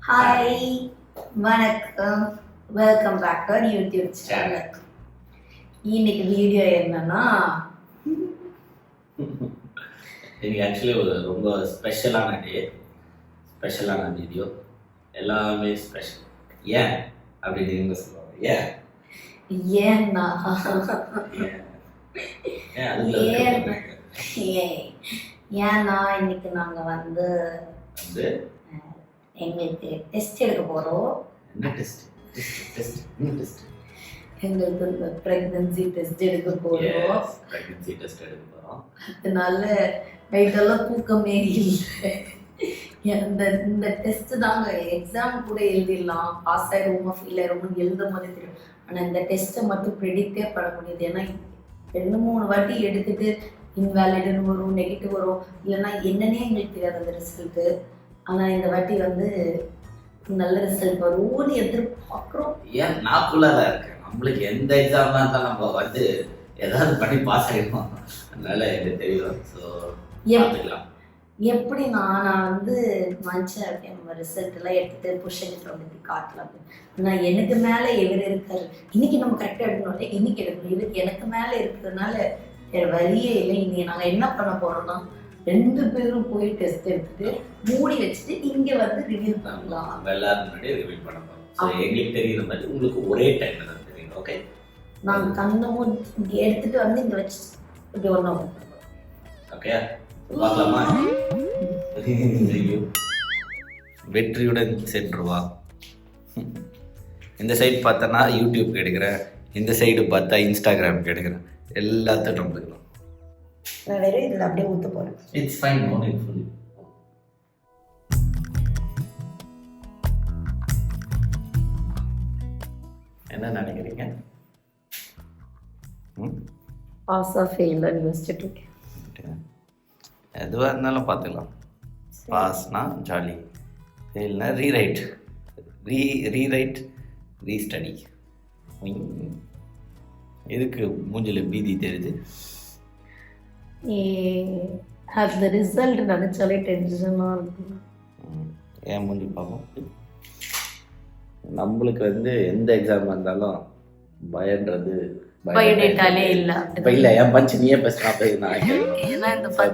Hi, வணக்கம், welcome back to YouTube channel. இன்னைக்கு video என்னன்னா, இன்னைக்கு ஆக்சுவலி ஒரு ரொம்ப ஸ்பெஷலான வீடியோ. எல்லாமே ஸ்பெஷல். ஏன் அப்படின்னு நீங்க சொல்லுவாங்க. ஏன்னா ஏன்னா இன்னைக்கு நாங்க வந்து எங்களுக்கு டெஸ்ட் எடுக்க போறோம். என்ன டெஸ்ட்? எங்களுக்கு பிரெக்னன்சி டெஸ்ட் எடுக்க போறோம். அதனால நைட்டெல்லாம் தூக்கமே இல்லை. இந்த டெஸ்ட் தாங்க எக்ஸாம் கூட எழுதிடலாம், பாஸ் ஆயிடுவோமா ஃபெயில் ஆயிடுவோம்னு எழுத மாதிரி தெரியும். ஆனால் இந்த டெஸ்ட்டை மட்டும் ப்ரெடிக்டே பண்ண முடியாது. ஏன்னா 2-3 வாட்டி எடுத்துட்டு இன்வேலிடுன்னு வரும், நெகட்டிவ் வரும், இல்லைன்னா என்னன்னே எங்களுக்கு தெரியாது அந்த ரிசல்ட்டு. ஆனால் இந்த வாட்டி வந்து நல்ல ரிசல்ட் வரும்னு எதிர்பார்க்குறோம். ஏன் நாக்குள்ளே தான் இருக்கு. நம்மளுக்கு எந்த எக்ஸாம்லாம் இருந்தாலும் நம்ம வந்து ஏதாவது பண்ணி பாஸ் ஆகிடுவோம். அதனால எனக்கு தெரியும். ஸோ எப்படி நான் வந்து மனுஷன் அப்படியே நம்ம ரிசல்ட் எல்லாம் எடுத்துட்டு புஷனுக்கு வந்து காட்டலாம் அப்படின்னு. ஆனால் எனக்கு மேலே எவர் இருக்காரு. இன்னைக்கு நம்ம கரெக்டாக எடுக்கணும், இன்னைக்கு எடுக்கணும். இதுக்கு எனக்கு மேலே இருக்கிறதுனால வேறு வழியே இல்லை. இன்னைக்கு நாங்கள் என்ன பண்ண போறோம்னா 2 பேரும் போய் டெஸ்ட் எடுத்துட்டு மூடி வச்சுட்டு இங்கே வந்து ரிவ்யூ பண்ணலாம். எல்லாரும் முன்னாடி ரிவ்யூ பண்ண போகிறோம். எங்களுக்கு தெரியுற மாதிரி உங்களுக்கு ஒரே டைம்ல தான் தெரியும். ஓகே, நாங்கள் கண்ணமும் இங்கே எடுத்துட்டு வந்து இங்கே வச்சு இப்படி ஒன்றும் ஓகே பார்க்கலாமா? வெற்றியுடன் சென்று வா. இந்த சைடு பார்த்தனா யூடியூப் எடுக்கிறேன், இந்த சைடு பார்த்தா இன்ஸ்டாகிராம் எடுக்கிறேன். எல்லாத்தையும் நம்பிக்கலாம். நான் வெறும் இதில் அப்படியே ஊற்ற போகிறேன். It's fine, no need full. என்ன நினைக்கிறீங்க? பாஸ் ஆஃப் ஃபெயில்னு யோசிச்சுட்டு இருக்கேன். எதுவாக இருந்தாலும் பார்த்துக்கலாம். பாஸ்னா ஜாலி, ஃபெயில்னா ரீரைட், ரீஸ்டடி. எதுக்கு மூஞ்சில் பீதி தெரியுது? அந்த ரிசல்ட் நினச்சாலே டென்ஷனாக இருக்கும். ஏன் மூஞ்சி பார்ப்போம். நம்மளுக்கு வந்து எந்த எக்ஸாம் இருந்தாலும் பயன்றது பயோடேட்டாலே இல்லை. இப்போ இல்லை, என் பஞ்சு நீயே பேசுனா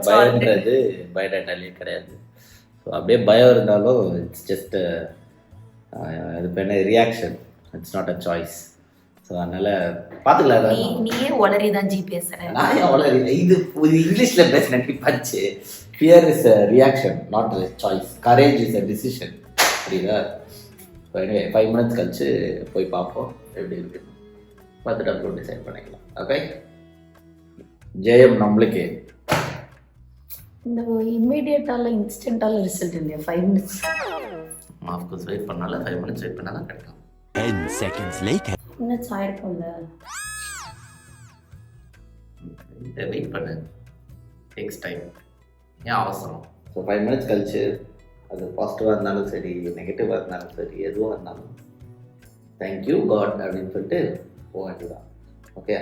பயன்றது பயோடேட்டாலே கிடையாது. ஸோ அப்படியே பயம் இருந்தாலும் இட்ஸ் ஜஸ்ட் இது பண்ண reaction, it's not a choice. So அதனால் பார்த்துக்கலாம். நீயே உளறி தான் பேசுகிறேன். நான் உளறி இது இங்கிலீஷில் பேசுனேன். பஞ்சு fear is a reaction, not a choice. Courage is a decision. புரியுதா? 5 minutes கழிச்சு போய் பார்ப்போம் எப்படி இருக்கு. பார்த்துட்டு அப்புறம் டிசைட் பண்ணிக்கலாம். ஓகே, ஜெயம் நம்மளுக்கு. இந்த இம்மீடியட்டால இன்ஸ்டன்ட்டால ரிசல்ட் இல்லையா? 5 minutes ஆஃப்கோர்ஸ் வெயிட் பண்ணால 5 minutes வெயிட் பண்ணால் தான் கிடைக்கும். 10 seconds later. இன்னும் ஆயிருக்கும்ல. இதை வெயிட் பண்ணு, டேக்ஸ் டைம். ஏன் அவசரம்? ஸோ 5 minutes கழிச்சு அது பாசிட்டிவாக இருந்தாலும் சரி, நெகட்டிவாக இருந்தாலும் சரி, எதுவாக இருந்தாலும் தேங்க்யூ காட் அப்படின்னு சொல்லிட்டு போக வேண்டியதான். ஓகே,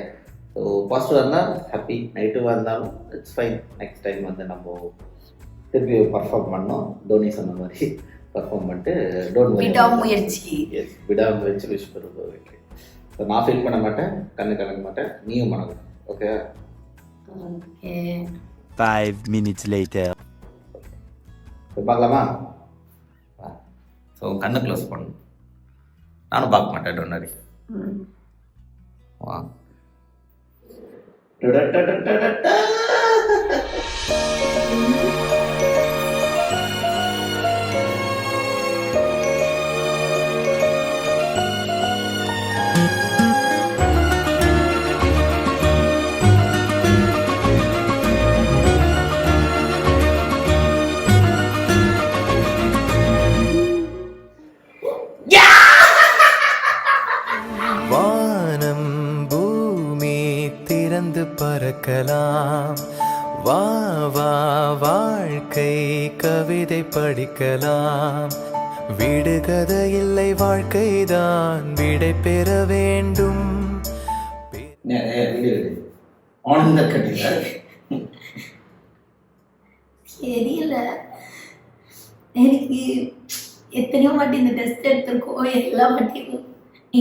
ஸோ பாசிட்டிவாக இருந்தால் ஹாப்பி, நெகட்டிவாக இருந்தாலும் இட்ஸ் ஃபைன். நெக்ஸ்ட் டைம் வந்து நம்ம திருப்பி பர்ஃபார்ம் பண்ணோம். தோனி சொன்ன மாதிரி பர்ஃபார்ம் பண்ணிட்டு விடாமுயற்சி விஷ் பண்ணுறது. ஓகே, ஸோ நான் ஃபீல் பண்ண மாட்டேன், கண்ணு கலங்க மாட்டேன், நீயும் பண்ணணும். Okay, 5 minutes later. பார்க்கலாமா? ஸோ கண்ணு க்ளோஸ் பண்ணணும். நானும் பார்க்க மாட்டேன். டொன்னரி வா. வானம் பூமி திறந்து பறக்கலாம், வா வா வாழ்க்கை கவிதை படிக்கலாம். விடுகதை இல்லை, வாழ்க்கைதான் விடை பெற வேண்டும். தெரியல எனக்கு எத்தனையோ வாட்டி இந்த டெஸ்ட் எடுத்திருக்கோம், எல்லா வாட்டியும்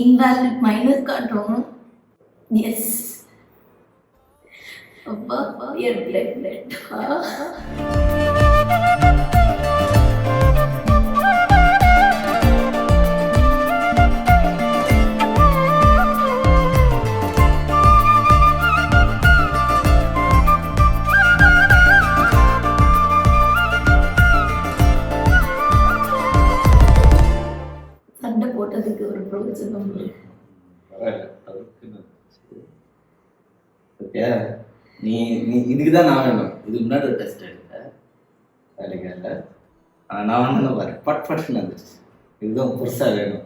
இன்வேலிட் மைனஸ் காட்டுறோம். எஸ் அப்பா என் பிளட் சண்டை போட்டதுக்கு ஒரு பிரயோஜனம் இல்லை. ஓகே, நீ நீ இதுக்கு தான் நான் வேணும். இதுக்கு முன்னாடி ஒரு டெஸ்ட் எடுத்தேன், வேலைக்கு இல்லை. ஆனால் நான் வந்து பாரு பட்னு வந்துச்சு. இதுதான் புதுசாக வேணும்.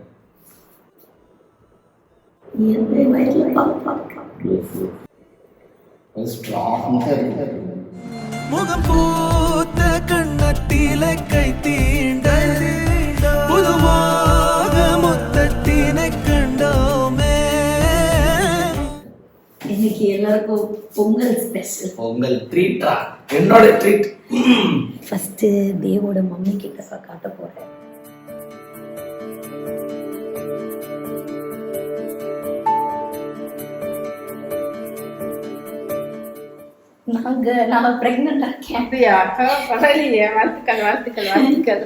என் வயசுல பாப்பா ஸ்ட்ராங்காக இருக்கு. முகம் பூத்த கண்ணத்தில கை தீண்டது புதுவாக மொத்தத்தினை கண்டோமே. இன்னைக்கு எல்லாருக்கும் பொங்கல் ஸ்பெஷல். பொங்கல் ட்ரீட்டா? என்னோட ட்ரீட். ஃபர்ஸ்ட் தேவோட மம்மி கிட்ட காட்ட போறேன். நான் பிரெக்னெண்டா இருக்கேன். அப்படியா? பரவாயில்லையே. வாழ்த்துக்கள் வாழ்த்துக்கள் வாழ்த்துக்கள்.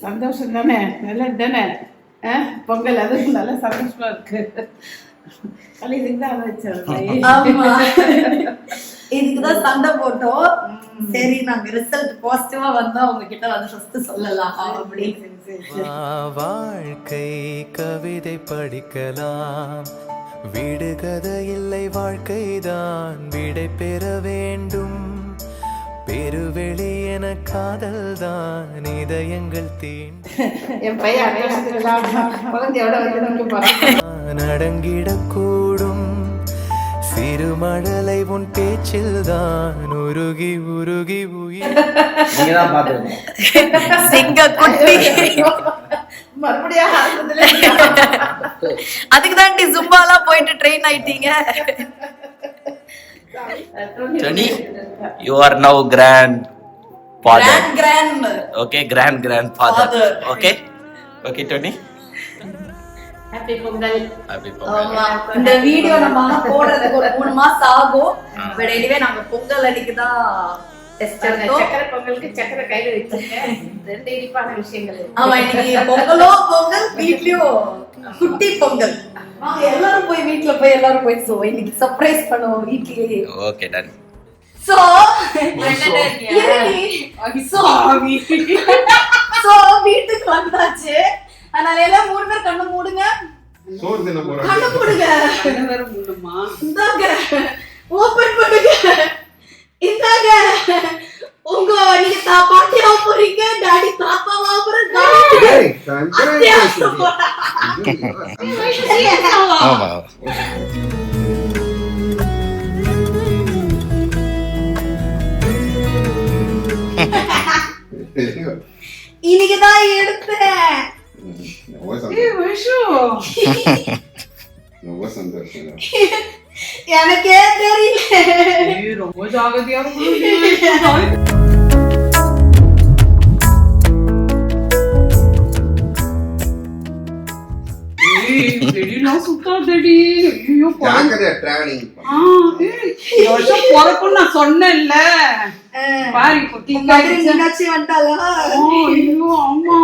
சந்தோஷம் தானே? நல்லது தானே? பொங்கல் அது நல்ல சந்தோஷமா இருக்கு. இதுக்கு தான் வச்சிருக்கேன். ஆமா, இதுக்குதான் சண்டை போட்டோம். சரி, நாங்க ரிசல்ட் பாசிட்டிவா வந்தா உங்ககிட்ட வந்து ஃபர்ஸ்ட் சொல்லலாம் அப்படின்னு. வாழ்க்கை கவிதை படிக்கலாம், விடுகதை இல்லை வாழ்க்கைதான் விடை பெற வேண்டும். பெருவெளி என காதல் தான் இதயங்கள் என் பையன் குழந்தையோட வந்து போறான். நடங்கிடக்கூடும் சிறுமழலை உன் பேச்சில் தான் உருகி உருகி உயிர். நீங்க தான் பார்த்துருக்கீங்க சிங்கக்குட்டி. மறுபடியும் அதுக்கு தான் ஜும்பாலாம் போயிட்டு ட்ரெயின் ஆயிட்டீங்க. Tony, you are now grandfather. Grand. Okay, grandfather. Okay, okay, Tony. Happy Pongal. Happy ஆமா, Pongal. இந்த வீடியோ நம்ம போடுறதுக்கு ஒரு 3 மாசம் ஆகும். பட் எனிவே நாங்க பொங்கல் அன்னைக்கு தான் டெஸ்ட் எடுத்தோம். சக்கரை பொங்கலுக்கு சக்கரை கையில வச்சிருக்கேன். 2 இனிப்பான விஷயங்கள். ஆமா, இன்னைக்கு பொங்கல் வீட்லயும் குட்டி பொங்கல். வாங்க எல்லாரும் போய் வீட்ல போய் எல்லாரும் போய் இன்னைக்கு சர்ப்ரைஸ் பண்ணுவோம் வீட்லயே. Okay, done. சோ வீட்டுக்கு வந்தாச்சு. அதனால எல்லாம் 3 பேர் கண்ணு மூடுங்க. கண்ணு மூடுங்க. இந்தாங்க, ஓபன் பண்ணுங்க. இந்தாங்க, உங்க நீங்க பாட்டியா போறீங்க, டாடி தாத்தாவா போறீங்க. இன்னைக்குதான் எடுத்தேன். எனக்கே தெரியல. ரொம்ப ஜாகிரதையா நான் சொன்னேன்ல. மீனாட்சி வந்துட்டாளா? ஆமா,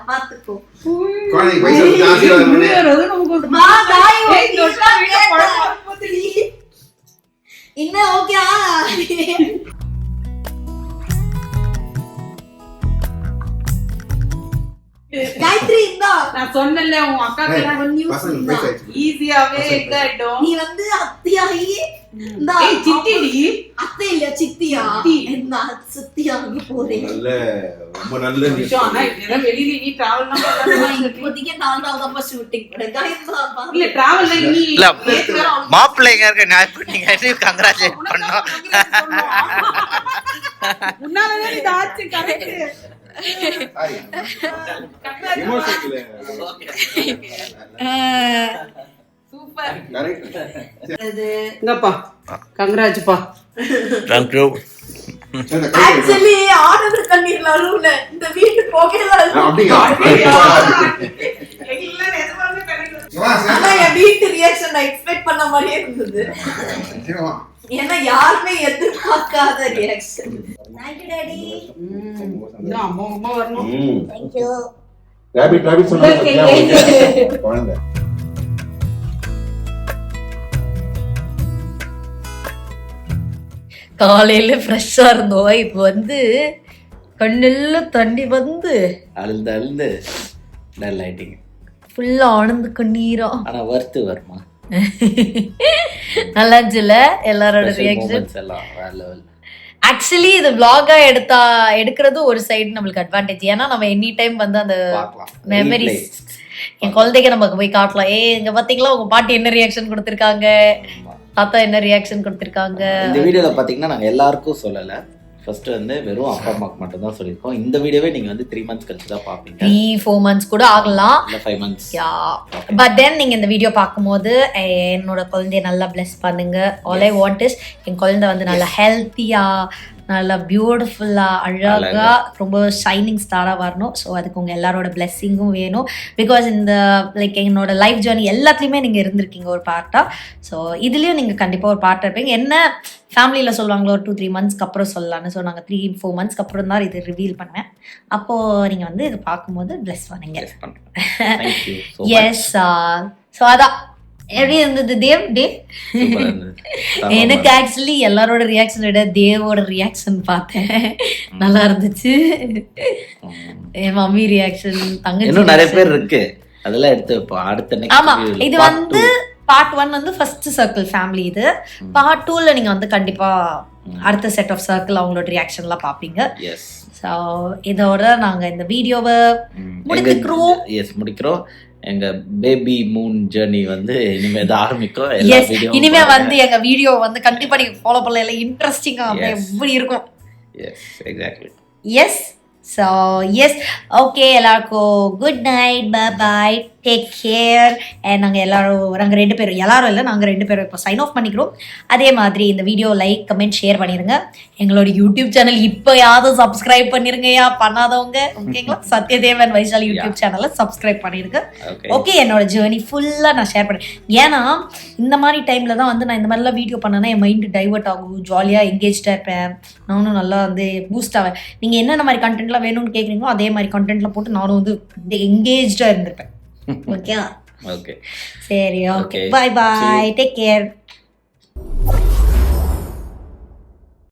பாத்துக்கோ. இன்னும் ஓகே. காயத்ரி இந்தா, நான் சொன்னேன்ல உன் அக்கா ஈஸியாவே இதாயிடும். நீ வந்து அத்தியாயி. சித்திடி அத்தை இல்ல சித்தியா? இந்த சித்தியாகி போறேன். ரொம்ப நல்ல விஷயம். ஆனா இதெல்லாம் வெளியில நீ டிராவல் இப்போதைக்கு 4வது ஷூட்டிங் இல்ல டிராவல் நீ இல்ல மாப்பிள்ளைங்க இருக்க நான் இப்ப நீங்க கங்க்ராச்சுலேட் பண்ணோம். முன்னாலே இது ஆச்சு. கரெக்ட். சூப்பர். கரெக்ட். இங்கப்பா கங்கராஜ்ப்பா. தேங்க்யூ. ஆக்சுவலி ஆனந்த கண்ணீர் நடுவுல இந்த வீட்டு போகல அப்படியா? ஆனா என் வீட்டு ரியாக்ஷன் நான் எக்ஸ்பெக்ட் பண்ண மாதிரியே இருந்தது. ஏன்னா யாருமே எதிர்பார்க்காத ரியாக்ஷன். Thank you daddy. இன்னும் அம்மா அம்மா வரணும். தேங்க்யூ. ராபிட் சொன்னாங்க குழந்தை. காலையில ஃப்ரெஷ்ஷா இருந்தோம், இப்போ வந்து கண்ணெல்லாம் தண்ணி வந்து அழுந்து டல் ஆயிட்டீங்க. ஃபுல்லா ஆனந்த கண்ணீரா. ஆனா வறுத்து வருமா நல்லா இருந்துச்சுல எல்லாரோட ரியாக்ஷன் எல்லாம் வேற லெவல். ஆக்சுவலி இது vlog-ஆ எடுக்கிறது ஒரு சைடு நம்மளுக்கு அட்வான்டேஜ். ஏன்னா நம்ம எனி டைம் வந்து அந்த பார்க்கலாம் மெமரிஸ் என் குழந்தைக்கு நமக்கு போய் காட்டலாம். இங்க பாத்தீங்களா உங்க பாட்டி என்ன ரியாக்ஷன் கொடுத்திருக்காங்க, தாத்தா என்ன ரியாக்ஷன் கொடுத்திருக்காங்க. இந்த வீடியோல பாத்தீங்கன்னா நாங்க எல்லாருக்கும் சொல்லல. ஃபர்ஸ்ட் வந்து வெறும் அப்பா அம்மாக்கு மட்டும் தான் சொல்லியிருக்கோம். இந்த வீடியோவே நீங்க வந்து 3 months கழிச்சு தான் பாப்பீங்க. 3-4 months கூட ஆகலாம், இல்ல 5 months. பட் தென் நீங்க இந்த வீடியோ பார்க்கும்போது என்னோட குழந்தைய நல்லா பிளஸ் பண்ணுங்க. ஆல் ஐ வாண்ட் இஸ் என் குழந்தை வந்து நல்லா ஹெல்த்தியா, நல்லா பியூட்டிஃபுல்லா, அழகா, ரொம்ப ஷைனிங் ஸ்டாரா வரணும். ஸோ அதுக்கு உங்க எல்லாரோட பிளெஸ்ஸிங்கும் வேணும். பிகாஸ் இந்த லைக் என்னோட லைஃப் ஜேர்னி எல்லாத்துலேயுமே நீங்க இருந்திருக்கீங்க ஒரு பார்ட்டா. ஸோ இதுலயும் நீங்க கண்டிப்பா ஒரு பார்ட்டா இருப்பீங்க. என்ன ஃபேமிலியில சொல்லுவாங்களோ ஒரு 2-3 months அப்புறம் சொல்லலாம்னு. ஸோ நாங்கள் 3-4 months அப்புறம் தான் இது ரிவீல் பண்ணுவேன். அப்போ நீங்க வந்து இது பார்க்கும்போது பிளஸ் பண்ணுங்க. எஸ். ஸோ அதான் எப்படி இருந்தது தேவ் டே? எனக்கு ஆக்சுவலி எல்லாரோட ரியாக்ஷன் விட தேவோட ரியாக்ஷன் பார்த்தேன், நல்லா இருந்துச்சு. என் மம்மி ரியாக்ஷன், தங்கச்சி இன்னும் நிறைய பேர் இருக்கு, அதெல்லாம் எடுத்து வைப்போம் அடுத்த. ஆமா, இது வந்து பார்ட் 1 வந்து ஃபர்ஸ்ட் சர்க்கிள் ஃபேமிலி. இது பார்ட் 2ல நீங்க வந்து கண்டிப்பா அடுத்த செட் ஆஃப் சர்க்கிள் அவங்களோட ரியாக்ஷன்லாம் பார்ப்பீங்க. ஸோ இதோட நாங்க இந்த வீடியோவை முடிக்கிறோம். எங்க பேபி மூன் ஜர்னி வந்து இனிமே தான் ஆரம்பிக்கும். இனிமே வந்து எங்க வீடியோ வந்து கண்டிப்பா நீங்க ஃபாலோ பண்ணல, இன்ட்ரெஸ்டிங்கா எப்படி இருக்கும். Yes exactly. Yes. So yes, okay, எல்லாருக்கும் good night, bye, take care. And நாங்கள் நாங்கள் 2 பேரும், எல்லாரும் இல்லை, நாங்கள் 2 பேரும் இப்போ சைன் ஆஃப் பண்ணிக்கிறோம். அதே மாதிரி இந்த வீடியோ லைக், கமெண்ட், ஷேர் பண்ணிடுங்க. எங்களோட யூடியூப் சேனல் இப்போ யாரும் சப்ஸ்கிரைப் பண்ணிருங்கயா, பண்ணாதவங்க. ஓகேங்களா? சத்யதேவன் வைஷாலி யூடியூப் சேனலை சப்ஸ்கிரைப் பண்ணிருங்க. ஓகே, என்னோட ஜேர்னி ஃபுல்லாக நான் ஷேர் பண்ணேன். ஏன்னா இந்த மாதிரி டைமில் தான் வந்து நான் இந்த மாதிரிலாம் வீடியோ பண்ணேன்னா என் மைண்டு டைவர்ட் ஆகும், ஜாலியாக எங்கேஜ்டாக இருப்பேன், நானும் நல்லா வந்து பூஸ்ட் ஆவேன். நீங்கள் என்னென்ன மாதிரி கண்டென்ட்லாம் வேணும்னு கேட்குறீங்களோ அதே மாதிரி கண்டென்ட்லாம் போட்டு நானும் வந்து எங்கேஜ்டாக இருந்திருப்பேன். ஓகே, சரி, ஓகே, பாய் பாய், டேக் கேர்.